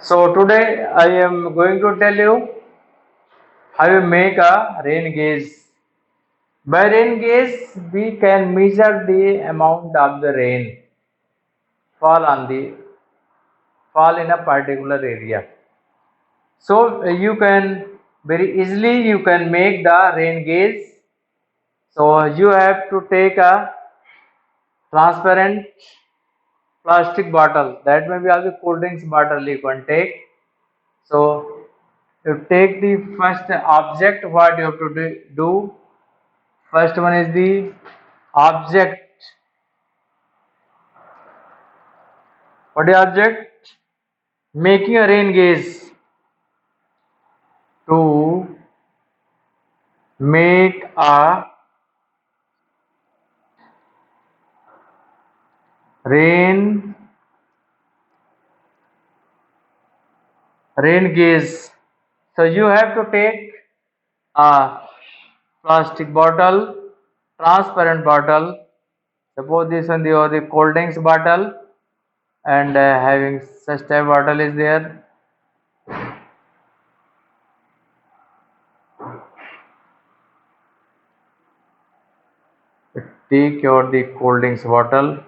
So today I am going to tell you how you make a rain gauge. By rain gauge, we can measure the amount of the rain fall on the fall in a particular area. So you can very easily you can make the rain gauge. So you have to take a transparent plastic bottle. That may be also cold drinks bottle you can take. So you take the first object. What you have to do first one is the object. What is object? Making a rain gauge to make a rain gauge. So you have to take a plastic bottle, transparent bottle. Suppose this one the cold drinks bottle, and having such type bottle is there. Take your the cold drinks bottle,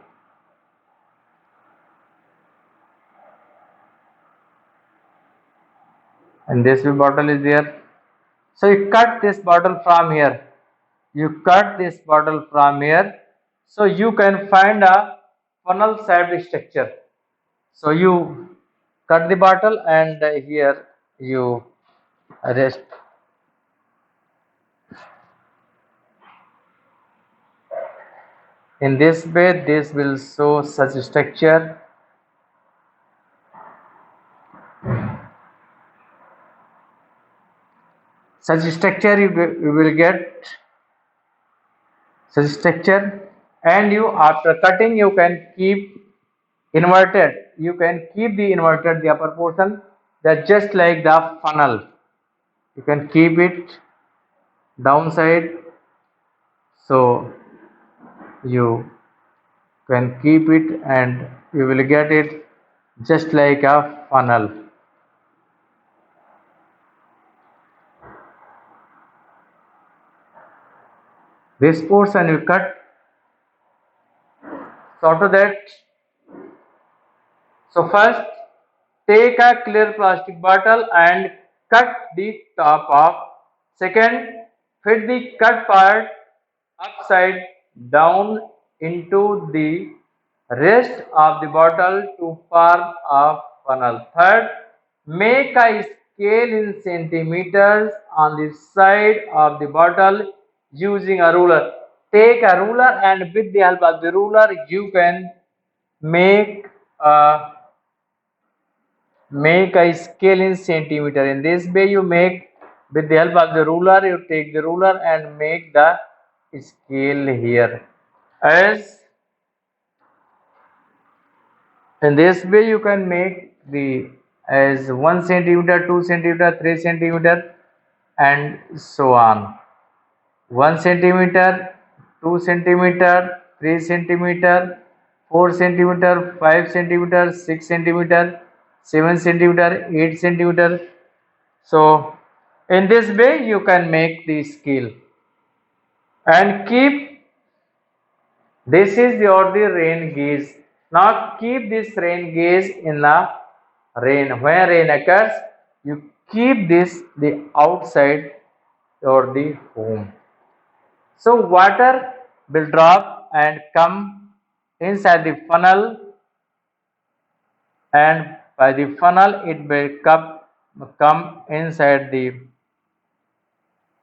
and this bottle is there. So you cut this bottle from here. You cut this bottle from here. So you can find a funnel shaped structure. So you cut the bottle and here you rest. In this way, this will show such structure. Such structure you will get such structure, and you after cutting you can keep inverted. You can keep the inverted the upper portion, that just like the funnel. You can keep it downside, so you can keep it and you will get it just like a funnel. This portion you cut. So after that, so first take a clear plastic bottle and cut the top off. Second, fit the cut part upside down into the rest of the bottle to form a funnel. Third, make a scale in centimeters on the side of the bottle using a ruler. Take a ruler and with the help of the ruler you can make a scale in centimeter. In this way you make with the help of the ruler. You take the ruler and make the scale here. As in this way you can make the as 1 centimeter, 2 centimeter, 3 centimeter, and so on. 1 centimeter, 2 centimeter, 3 centimeter, 4 centimeter, 5 centimeter, 6 centimeter, 7 centimeter, 8 centimeter. So in this way you can make the scale and keep. This is your the rain gauge. Now keep this rain gauge in the rain. When rain occurs, you keep this the outside or the home. So water will drop and come inside the funnel, and by the funnel it will come inside the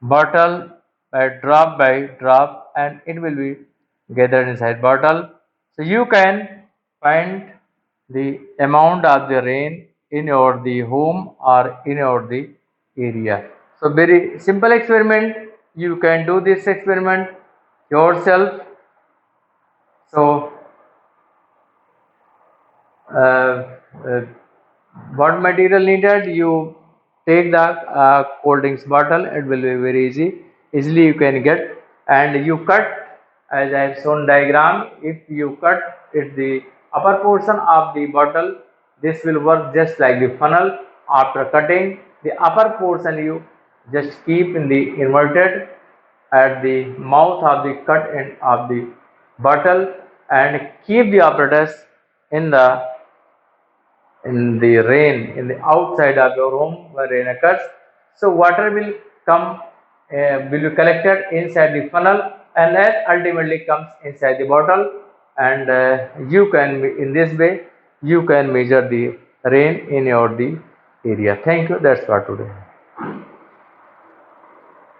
bottle by drop, and it will be gathered inside bottle. So you can find the amount of the rain in your the home or in your the area. So very simple experiment. You can do this experiment yourself. So uh, uh, what material needed? You take the cold drinks bottle. It will be very easily you can get, and you cut as I have shown diagram. If you cut it the upper portion of the bottle, this will work just like the funnel. After cutting the upper portion, you just keep in the inverted at the mouth of the cut end of the bottle and keep the apparatus in the rain in the outside of your home where rain occurs. So water will come, will be collected inside the funnel and that ultimately comes inside the bottle, and you can, in this way you can measure the rain in your the area. Thank you. That's for today.